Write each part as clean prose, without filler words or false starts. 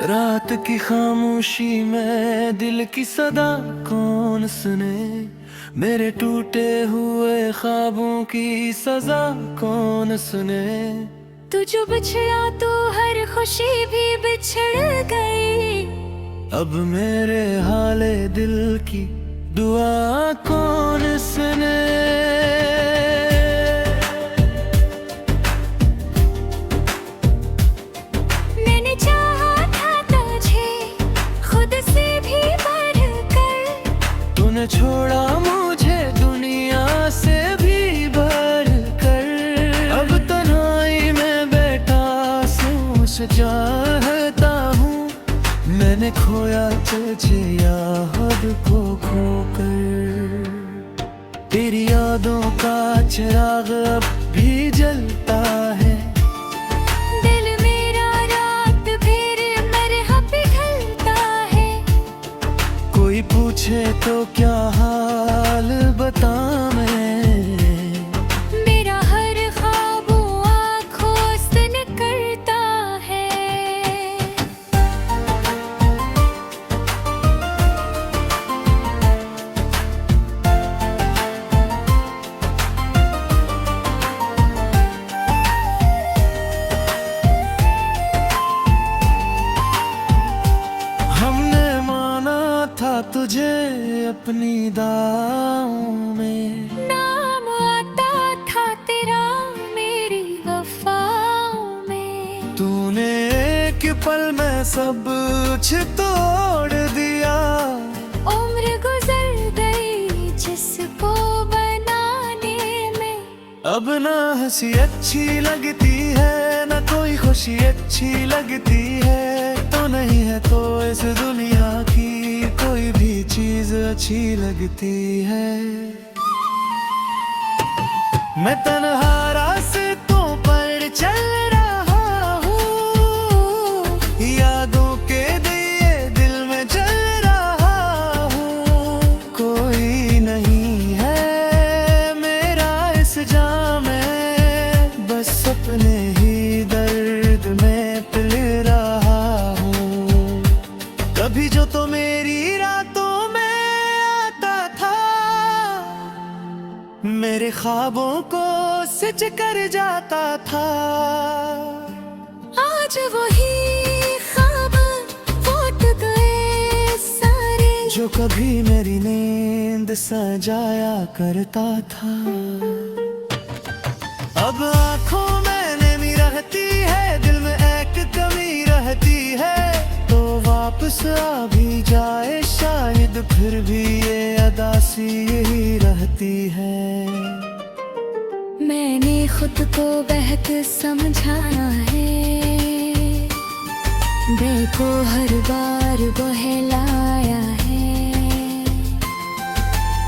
रात की खामोशी में दिल की सदा कौन सुने, मेरे टूटे हुए ख्वाबों की सजा कौन सुने। तू जो बिछड़ा तो हर खुशी भी बिछड़ गई। अब मेरे हाले दिल की दुआ कौन सुने। मैंने चाहा था तुझे खुद से भी बढ़कर, तूने छोड़ा मुझे दुनिया से भी बढ़कर। अब तन्हाई में बैठा सोच चाहता हूँ, मैंने खोया तुझे याद को खोकर। तेरी यादों का चिराग अब भी जलता है, दिल मेरा रात फिर मरहब पिघलता है। कोई पूछे तो क्या हाल बता मैं, मेरा हर ख्वाब आँखों से निकलता है। हमने माना था तुझे अपनी दाओं में, नाम आता था तेरा मेरी वफाओं में। तूने एक पल में सब कुछ तोड़ दिया। उम्र गुजर गई जिसको बनाने में, अब ना हंसी अच्छी लगती है, ना कोई खुशी अच्छी लगती है। तो नहीं है तो इस दुनिया की कोई भी चीज अच्छी लगती है। मैं तन्हा रास्तों पर चल रहा हूँ, यादों के दिए दिल में जल रहा हूँ। कोई नहीं है मेरा इस जाम में, बस अपने ही दर्द में पिल रहा हूँ। कभी जो तो मेरी रातों में आता था, मेरे ख्वाबों को सच कर जाता था। आज वही ख्वाब लौट गए सारे, जो कभी मेरी नींद सजाया करता था। अब आंखों में नमी रहती है, दिल में एक कमी रहती है। तो वापस आ भी जाए शायद, फिर भी ये अदासी यही रहती है। मैंने खुद को बहक समझाना है, दिल को हर बार बहलाया है।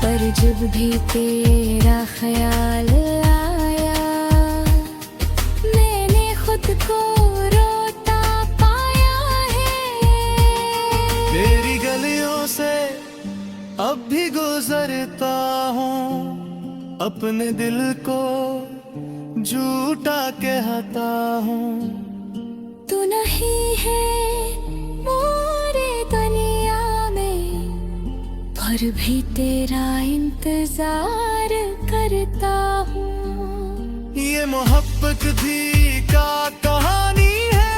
पर जब भी तेरा ख्याल आया, मैंने खुद को रोता पाया है। तेरी गलियों से अब भी गुजरता हूँ, अपने दिल को झूठा कहता हूँ। तू नहीं है मोरे दुनिया में, पर भी तेरा इंतजार करता हूँ। ये मोहब्बत भी का कहानी है,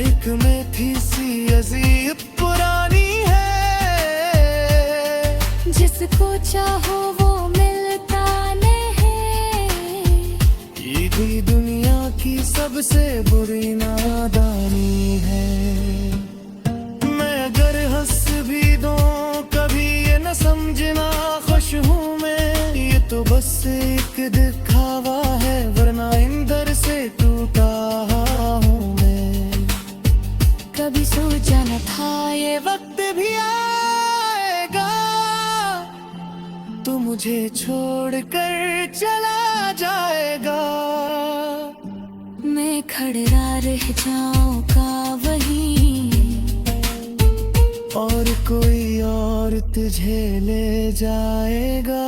एक में थी सी अजीब पुरानी है। जिसको चाहो वो मिलता नहीं, ये भी दुनिया की सबसे बुरी नादानी है। मैं अगर हंस भी दूं कभी ये न समझना खुश हूँ मैं, ये तो बस एक दिखावा है, वरना अंदर से टूटा हूँ मैं। कभी सोचा न था ये वक्त भी आएगा, तू मुझे छोड़कर चला जाएगा। मैं खड़ा रह जाऊंगा वहीं, और कोई और तुझे ले जाएगा।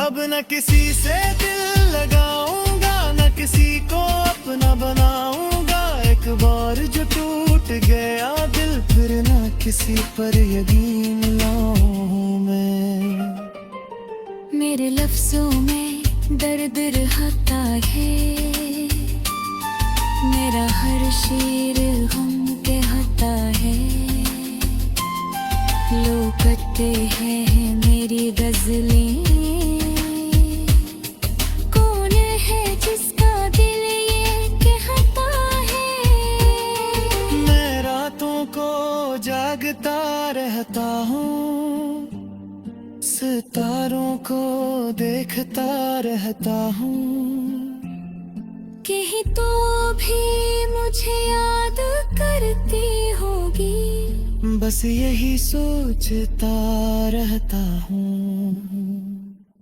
अब न किसी से दिल लगाऊंगा, न किसी को अपना बनाऊंगा। किसी पर यकीन लाऊं मैं। मेरे लफ्जों में दर्द रहता है, मेरा हर शेर गम कहता है। लोग कहते हैं मेरी गजलें, कौन है जिसका दिल ये कहता है। मैं रातों को जागता रहता हूँ, सितारों को देखता रहता हूँ। कहीं तो भी मुझे याद करती होगी, बस यही सोचता रहता हूँ।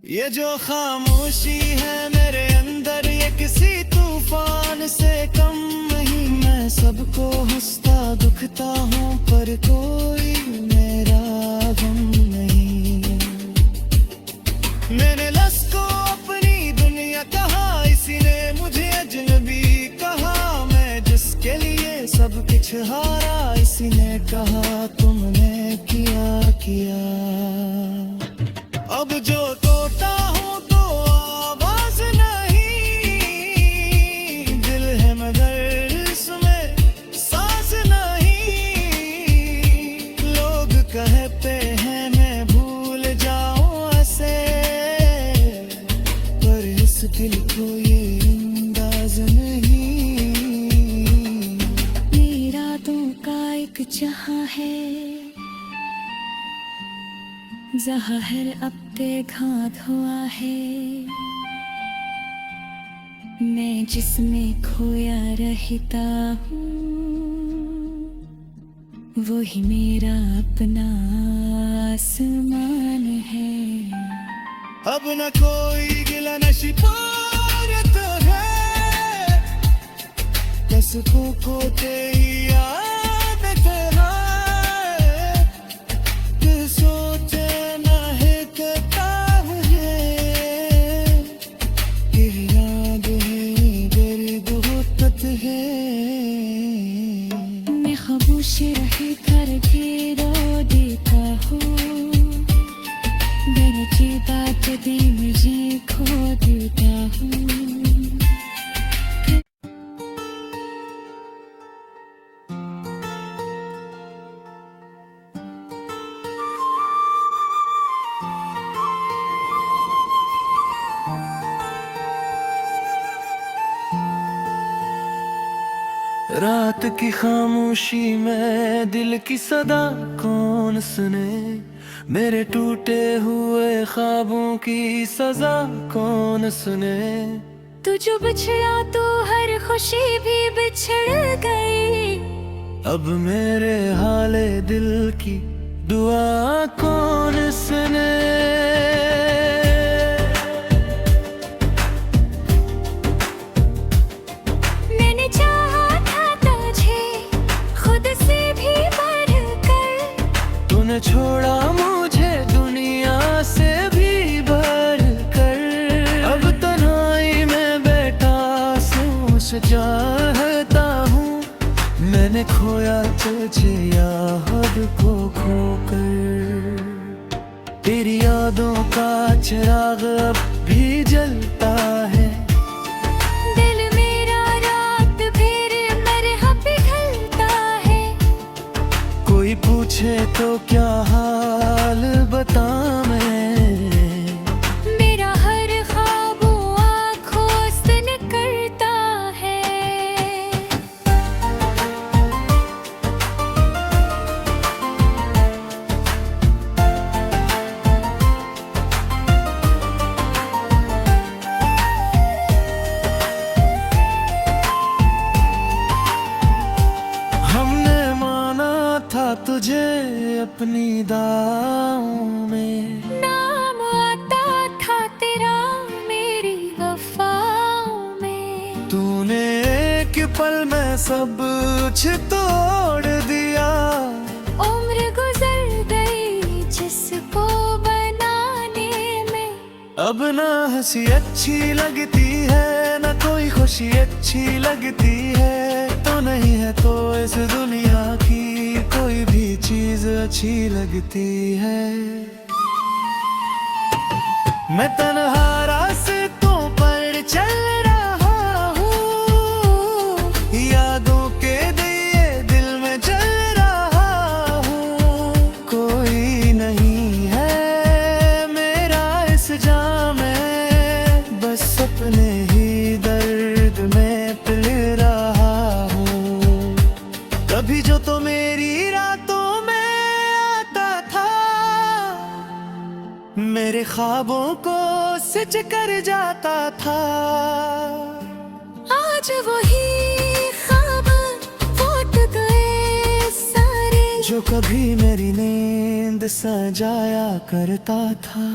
ये जो खामोशी है मेरे अंदर, ये किसी तूफान से कम नहीं। मैं सबको हंसता दुखता हूँ, पर कोई मेरा गम नहीं। मैंने लफ्ज़ को अपनी दुनिया कहा, इसी ने मुझे अजनबी कहा। मैं जिसके लिए सब कुछ हारा, इसी ने कहा तुमने किया किया। अब जो तोता हूँ तो आवाज नहीं, दिल है मगर इसमें सांस नहीं। लोग कहते हैं मैं भूल जाऊं ऐसे, पर इस दिल को ये अंदाज नहीं। मेरा तो का एक जहां है, जहां हर अपने घात हुआ है। मैं जिसमें खोया रहता हूँ, वही मेरा अपना आसमान है। अब न कोई गिला न शिकायत है, कसकों को तेरी आदत है। कि सोचे न है किताब है, कि याद है दर्द होत है। मैं खामोश रह कर भी रो देता हूँ, मैंने की बात दी मुझे खो देता हूँ। रात की खामोशी में दिल की सदा कौन सुने, मेरे टूटे हुए ख्वाबों की सजा कौन सुने। तू जो बिछड़ा तो हर खुशी भी बिछड़ गई, अब मेरे हाले दिल की दुआ कौन सुने। मैंने चाहा था तुझे खुद से भी बढ़कर, तूने छोड़ा मुझे दुनिया से भी बढ़कर। अब तन्हाई में बैठा सोच चाहता हूँ, मैंने खोया तुझे याद को खोकर। तेरी यादों का चिराग अब भी जलता है, दिल मेरा रात फिर मरहब पिघलता है। कोई पूछे तो क्या हाल बता मैं, मेरा हर ख्वाब आँखों से निकलता है। हमने माना था तुझे अपनी दाओं में, नाम आता था तेरा मेरी वफाओं में। तूने एक पल में सब कुछ तोड़ दिया। उम्र गुजर गई जिसको बनाने में, अब ना हंसी अच्छी लगती है, ना कोई खुशी अच्छी लगती है। तो नहीं है तो इस दुनिया की कोई भी चीज अच्छी लगती है। मैं तन्हा रास्तों पर चल रहा हूँ, यादों के दिए दिल में जल रहा हूँ। कोई नहीं है मेरा इस जाम में, बस अपने ही दर्द में पिल रहा हूँ। कभी जो तो मेरी रातों में आता था, मेरे ख्वाबों को सच कर जाता था। आज वही ख्वाब लौट गए सारे, जो कभी मेरी नींद सजाया करता था।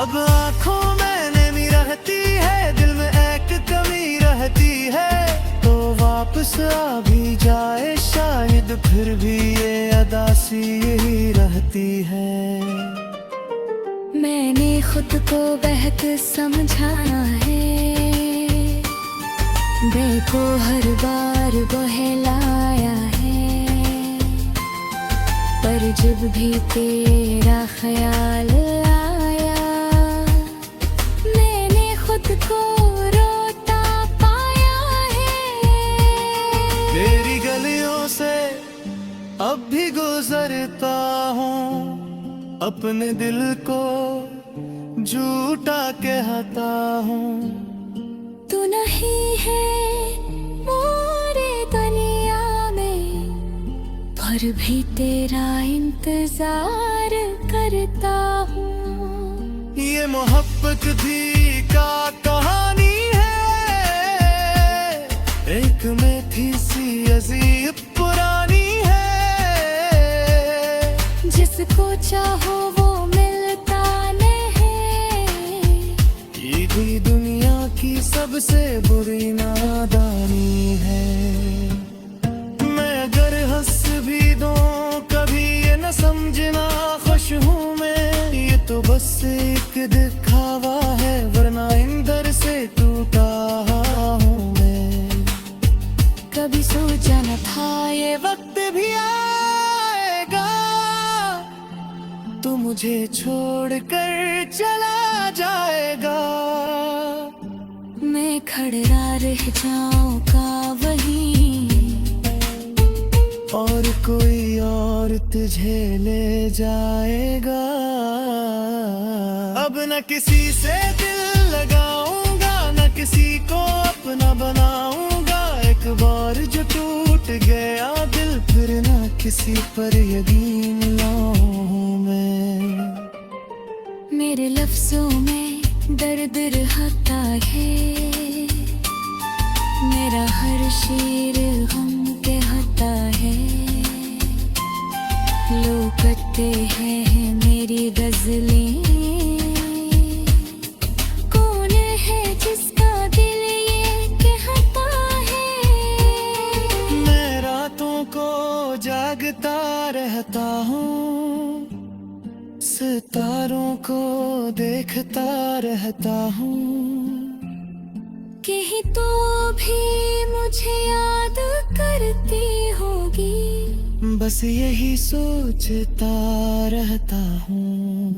अब आंखों में नमी रहती है, दिल में एक कमी रहती है। तो वापस आ भी जाए शायद, फिर भी ये अदासी यही रहती है। मैंने खुद को बहक समझाया है, देखो हर बार बहलाया है। पर जब भी तेरा ख्याल आया, मैंने खुद को रोता पाया है। तेरी गलियों से अब भी गुजरता हूँ, अपने दिल को झूठा कहता हूँ। तू नहीं है मोरे दुनिया में, पर भी तेरा इंतजार करता हूँ। ये मोहब्बत भी का कहानी है, एक मीठी सी अजीब पुरानी है। जिसको चाहो वो मिलता नहीं, ये भी दुनिया की सबसे बुरी नादानी है। मैं अगर हंस भी दूं कभी ये न समझना खुश हूँ मैं, ये तो बस एक दिखावा है, वरना अंदर से टूटा हूँ मैं। कभी सोचा न था ये वक्त भी आएगा, तू मुझे छोड़कर चला जाएगा। मैं खड़ा रह जाऊंगा वहीं, और कोई और तुझे ले जाएगा। अब न किसी से दिल लगाऊंगा, न किसी को अपना बनाऊंगा। एक बार जो टूट गया दिल, फिर न किसी पर यकीन लाऊं मैं। मेरे लफ्जों में दर्द रहता है, मेरा हर शेर गम कहता है। लोग कहते हैं मेरी गजलें, कौन है जिसका दिल ये कहता है। मैं रातों को जागता रहता हूँ, सितारों को देखता रहता हूँ। कहीं तो भी मुझे याद करती होगी, बस यही सोचता रहता हूँ।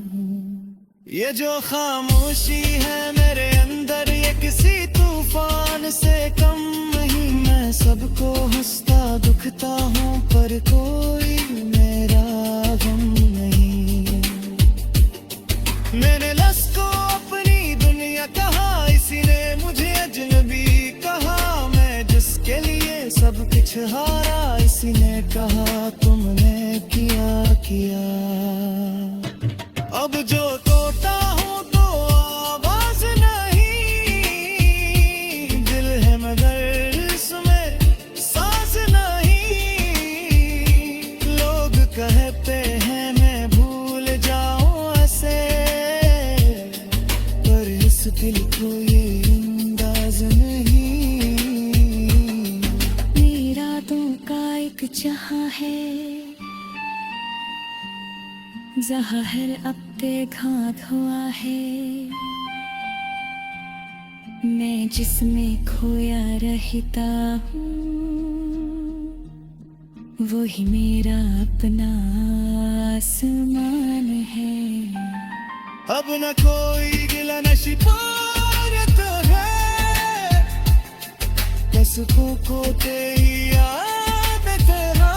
ये जो खामोशी है मेरे अंदर, ये किसी तूफान से कम नहीं। मैं सबको हंसता दुखता हूँ, पर कोई मेरा गम नहीं। मैंने लफ्ज़ को अपनी दुनिया कहा, इसी ने मुझे अजनबी कहा। मैं जिसके लिए सब कुछ हारा, इसी ने कहा तुमने किया। अब जो तोता हूँ तो आवाज नहीं, दिल है मगर इसमें सांस नहीं। लोग कहते हैं मैं भूल जाऊं ऐसे, पर इस दिल को ये अंदाज नहीं। मेरा तो का एक जहां है, जहाँ हर अपने घात हुआ है। मैं जिसमें खोया रहता हूँ, वो ही मेरा अपना आसमान है। अब न कोई गिला न शिकायत है, कसकों को तेरी आदत है,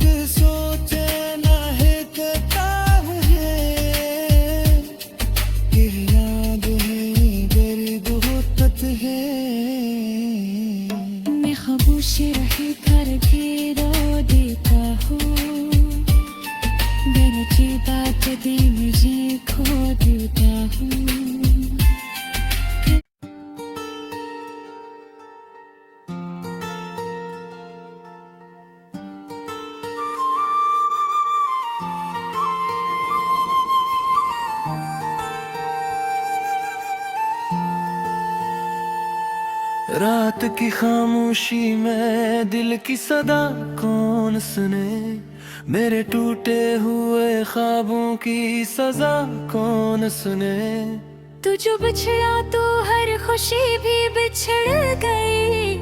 कि सोचे न है किताब है, कि याद है दर्द होत है। मैं खामोश रह कर भी रो देता हूँ, मैंने की बात दी मुझे खो देता हूँ। रात की खामोशी में दिल की सदा कौन सुने, मेरे टूटे हुए ख्वाबों की सजा कौन सुने। तू जो बिछड़ा तो हर खुशी भी बिछड़ गई,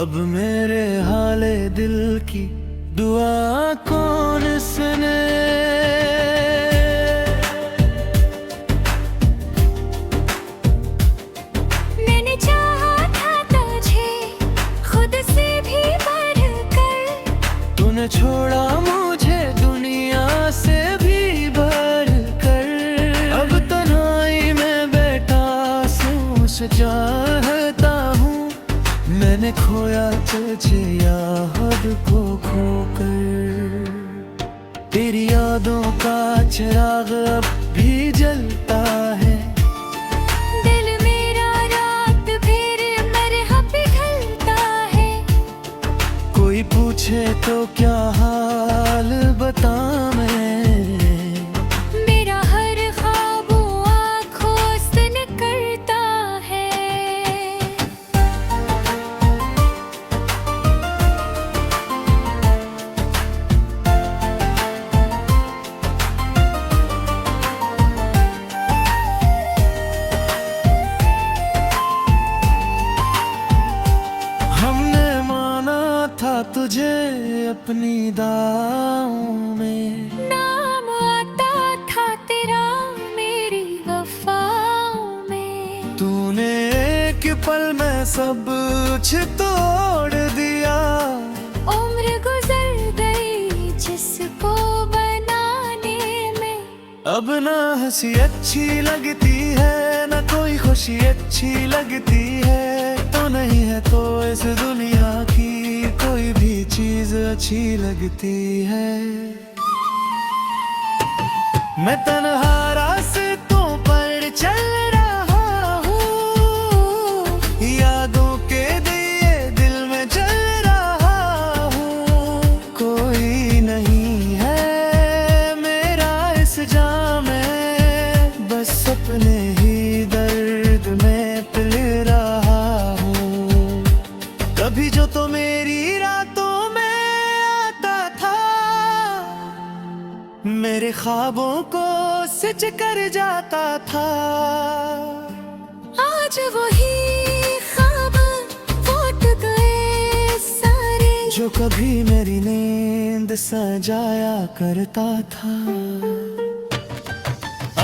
अब मेरे हाले दिल की दुआ कौन सुने। मैंने चाहा था तुझे खुद से भी बढ़कर, तूने छोड़ा मुझे दुनिया से भी बढ़कर। अब तन्हाई में बैठा सोच चाहता हूँ, मैंने खोया तुझे याद को खोकर। तेरी यादों का चिराग अब भी जलता है, दिल मेरा रात फिर मरहब पिघलता है। कोई पूछे तो क्या हाल बता मैं, मेरा हर ख्वाब आँखों से निकलता है। हमने माना था तुझे अपनी दाओं में, नाम आता था तेरा मेरी वफाओं में। तूने एक पल में सब कुछ तोड़ दिया। उम्र गुजर गई जिसको बनाने में, अब ना हंसी अच्छी लगती है, ना कोई खुशी अच्छी लगती है। तो नहीं है तो इस दुनिया की कोई भी चीज अच्छी लगती है। मैं तन्हा रास्तों पर चल रहा हूँ, यादों के दिए दिल में जल रहा हूँ। कोई नहीं है मेरा इस जाम में, बस अपने ही दर्द में पिल रहा हूँ। कभी जो तो मेरी रातों में आता था, मेरे ख्वाबों को सच कर जाता था। आज वही ख्वाब लौट गए सारे, जो कभी मेरी नींद सजाया करता था।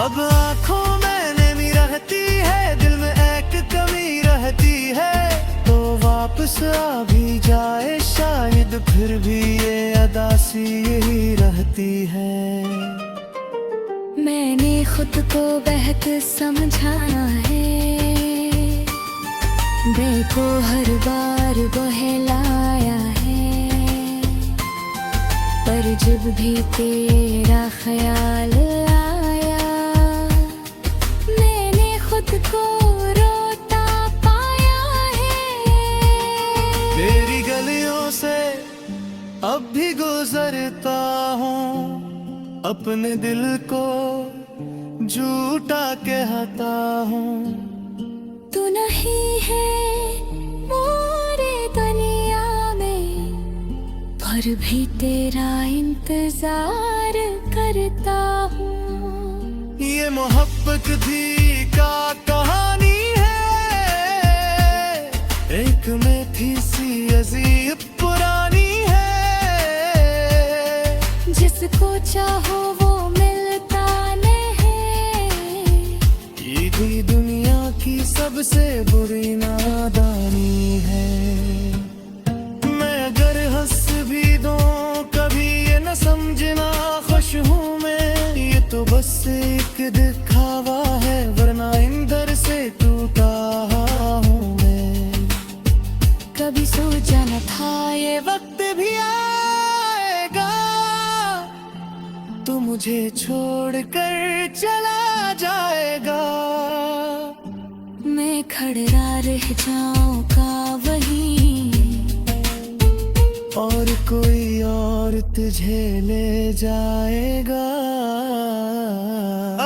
अब आंखों में नमी रहती है, दिल में एक कमी रहती है। तो वापस आ भी जाए शायद, फिर भी ये अदासी यही रहती है। मैंने खुद को बेहद समझाना है, देखो हर बार बहलाया है। पर जब भी तेरा ख्याल आया, मैंने खुद को रोता पाया है। तेरी गलियों से अब भी गुजरता हूँ, अपने दिल को झूठा कहता हूँ। तू नहीं है मोरे दुनिया में, पर भी तेरा इंतजार करता हूँ। ये मोहब्बत भी का कहानी है, एक में थी सी अजीब पुरानी। जिसको चाहो वो मिलता नहीं। ये भी दुनिया की सबसे बुरी नादानी है। मैं अगर हंस भी दूं कभी ये न समझना खुश हूँ मैं, ये तो बस एक दिखावा है, वरना अंदर से टूटा हूँ मैं। कभी सोचा न था ये वक्त भी आएगा तू मुझे छोड़कर चला जाएगा। मैं खड़ा रह जाऊंगा वहीं, और कोई और तुझे ले जाएगा।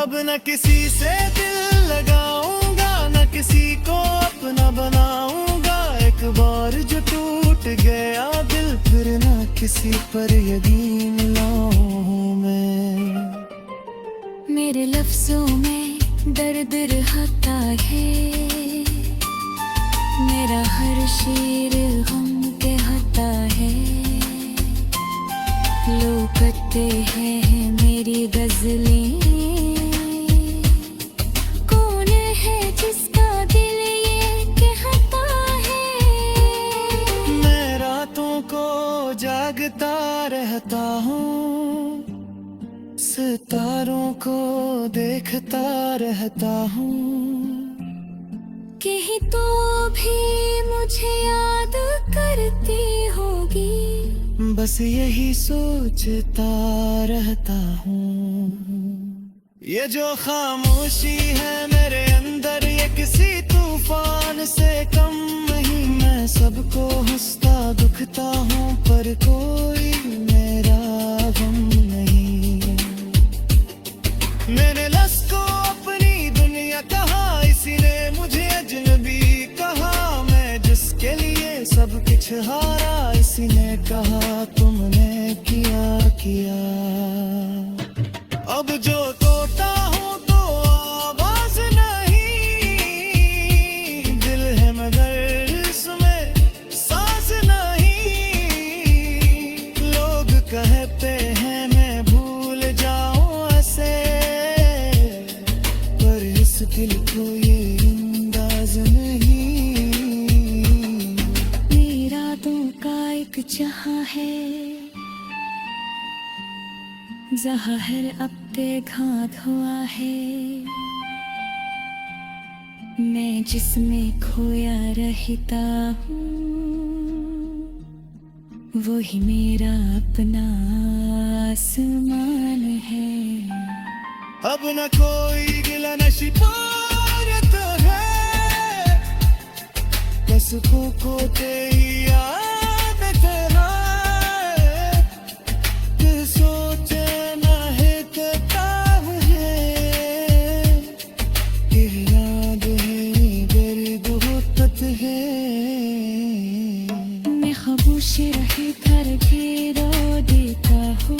अब न किसी से दिल लगाऊंगा, न किसी को अपना बनाऊंगा। एक बार जो टूट गया दिल फिर न किसी पर यकीन लाऊं मैं। मेरे लफ्जों में दर्द रहता है, मेरा हर शेर गम कहता है। लोग कहते हैं मेरी गजलें, कौन है जिसका दिल ये कहता है। मैं रातों को जागता रहता हूँ, सितारों को देखता रहता हूँ। कहीं तो भी मुझे याद करती होगी, बस यही सोचता रहता हूँ। ये जो खामोशी है मेरे अंदर, ये किसी तूफान से कम नहीं। मैं सबको हंसता दुखता हूँ पर कोई मेरा गम नहीं। मैंने लफ्ज़ को अपनी दुनिया कहा, इसी ने मुझे अजनबी कहा। मैं जिसके लिए सब कुछ हारा, इसी ने कहा तुमने किया। अब जो तोता हूँ तो आवाज नहीं, दिल है मगर इसमें सांस नहीं। लोग कहते हैं मैं भूल जाऊं ऐसे, पर इस दिल को ये अंदाज नहीं। मेरा रातों का एक जहां है, जहां हर अपने घात हुआ है। मैं जिसमें खोया रहता हूँ, वही मेरा अपना आसमान है। अब न कोई गिला न शिकायत है, बस को तेरी आदत है। दिल सोचे न है किताब है, ये याद है दर्द होत है। मैं खामोश रहे कर के रो देता हूँ,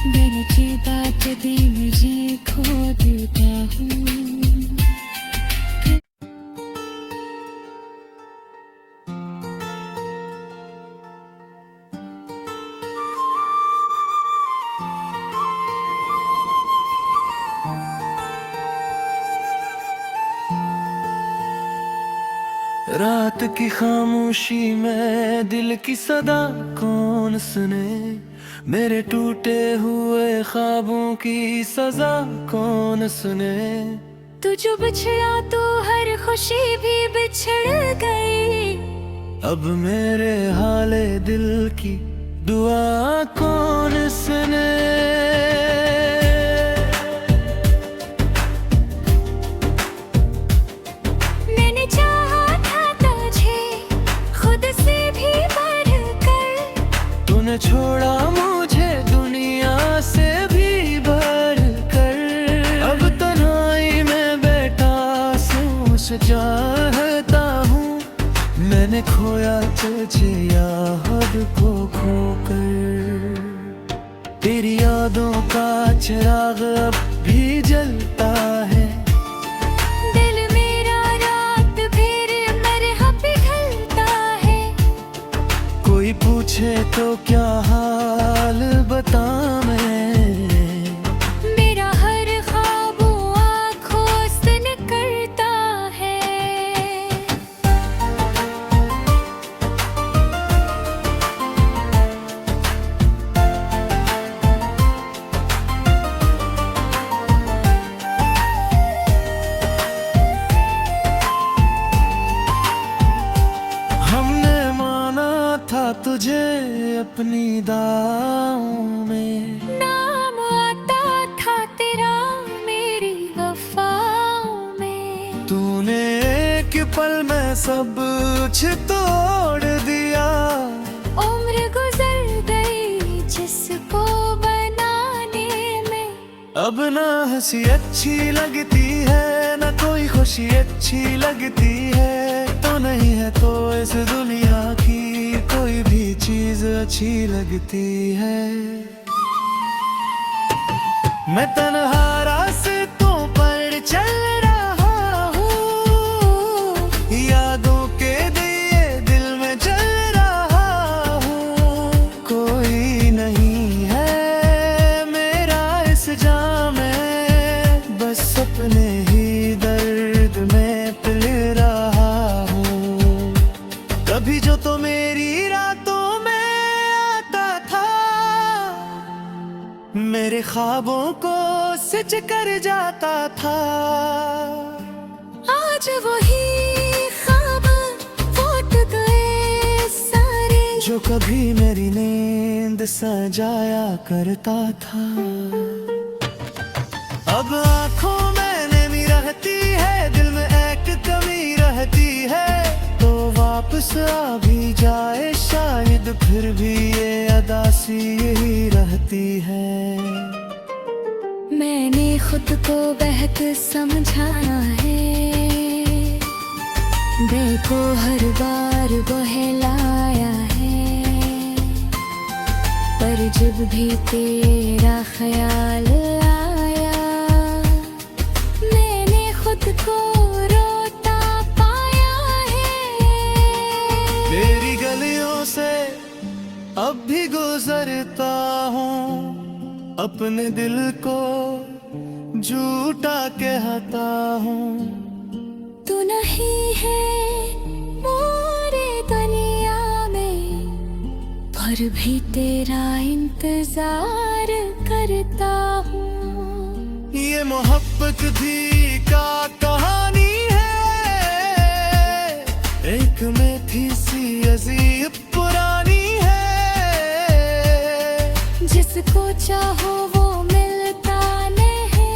मैंने चेता कभी मुझे खो देता हूँ। रात की खामोशी में दिल की सदा कौन सुने, मेरे टूटे हुए ख्वाबों की सजा कौन सुने। तू जो बिछड़ा तो हर खुशी भी बिछड़ गई, अब मेरे हाले दिल की दुआ कौन सुने। मैंने चाहा था तुझे खुद से भी बढ़कर, तूने छोड़ा मुझे दुनिया से भी बढ़कर। अब तन्हाई में बैठा सोच चाहता हूँ, मैंने खोया तुझे याद को खोकर। तेरी यादों का चिराग अब भी जलता है, दिल मेरा रात फिर मरहब पिघलता है। कोई पूछे तो क्या हाल करता मैं। मेरा हर ख्वाब आँखों से निकलता है। हमने माना था तुझे अपनी दाओं में, नाम आता था तेरा मेरी वफाओं में। तूने एक पल में सब कुछ तोड़ दिया। उम्र गुजर गई जिसको बनाने में। अब ना हंसी अच्छी लगती है, ना कोई खुशी अच्छी लगती है। तो नहीं है तो इस दुनिया की कोई भी चीज अच्छी लगती है। मैं तन्हा रास्तों पर चल रहा हूँ, यादों के दिए दिल में जल रहा हूँ। कोई नहीं है मेरा इस जाम में, बस अपने ही दर्द में पिल रहा हूँ। कभी जो तो मेरी रातों में आता था, मेरे ख्वाबों को सच कर जाता था। आज वही ख्वाब लौट गए सारे, जो कभी मेरी नींद सजाया करता था। अब आंखों में नमी रहती है, दिल में एक कमी रहती है। तो वापस आ भी जाए शायद, फिर भी ये अदासी यही रहती है। मैंने खुद को बहक समझाना है, देखो हर बार बहलाया है। पर जब भी तेरा ख्याल आया, मैंने खुद को रोता पाया है। तेरी गलियों से अब भी गुजरता हूँ, अपने दिल को झूठा कहता हूँ। तू नहीं है मोरे दुनिया में, पर भी तेरा इंतजार करता हूँ। ये मोहब्बत भी का कहानी है, एक में थी सी अजीब पुरानी है। जिसको चाहो वो मिलता नहीं,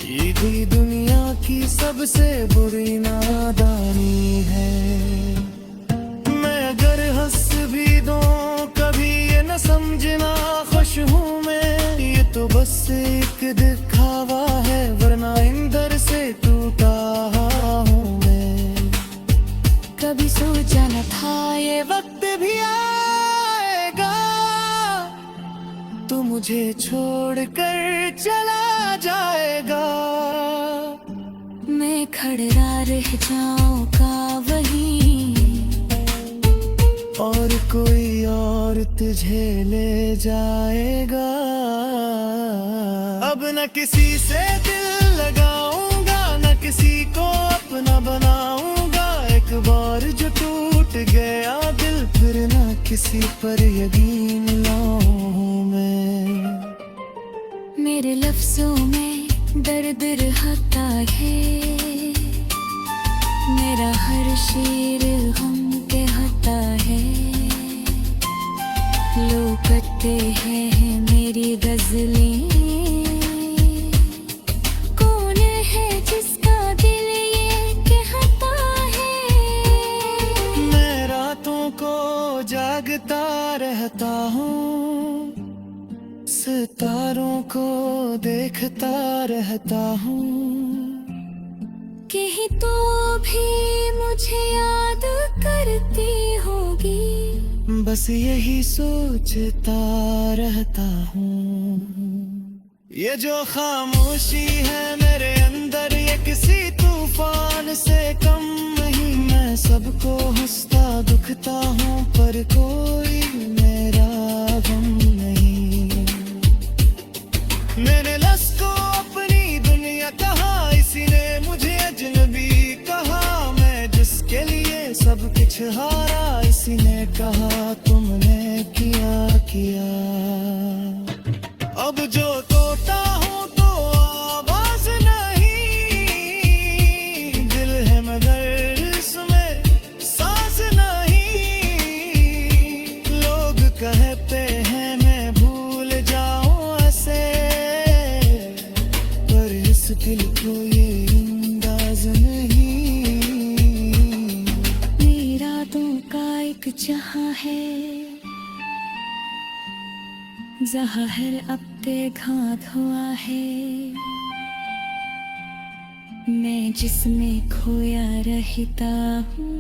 ये भी दुनिया की सबसे बुरी नादानी है। मैं अगर हंस भी दूं कभी ये न समझना खुश हूँ मैं। ये तो बस एक दिखावा है, वरना अंदर से टूटा हूँ मैं। कभी सोचा न था ये वक्त भी आएगा, तू मुझे छोड़कर चला जाएगा। मैं खड़ा रह जाऊंगा वहीं, और कोई और तुझे ले जाएगा। अब न किसी से दिल लगाऊंगा, न किसी को अपना बनाऊंगा। एक बार जो टूट गया दिल, फिर न किसी पर यकीन लाऊं मैं। मेरे लफ्जों में दर्द रहता है, मेरा हर शेर गम कहता है। लोग कहते हैं मेरी गजलें, कौन है जिसका दिल ये कहता है। मैं रातों को जागता रहता हूँ, सितारों को देखता रहता हूँ। कहीं तो भी मुझे याद करती होगी, बस यही सोचता रहता हूँ। ये जो खामोशी है मेरे अंदर, ये किसी तूफान से कम नहीं। मैं सबको हंसता दुखता हूँ, पर कोई मेरा गम नहीं। कुछ हारा इसी ने कहा तुमने किया किया। अब जो तोता हूँ तो आवाज नहीं, दिल है मगर इसमें सांस नहीं। लोग कहते हैं मैं भूल जाऊं ऐसे, पर इस दिल को ये अंदाज नहीं। मेरा तो का एक जहां है जहाँ हर अपने घात हुआ है। मैं जिसमें खोया रहता हूँ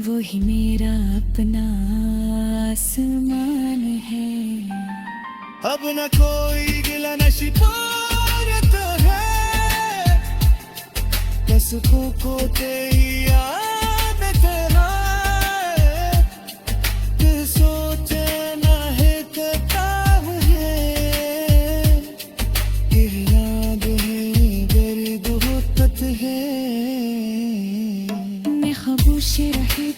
वही मेरा अपना आसमान है। अब न कोई गिला न शिकायत है, बस को तेरी आदत है। फिर सोचे न है किताब है, ये याद है दर्द होत है। मैं खामोश रही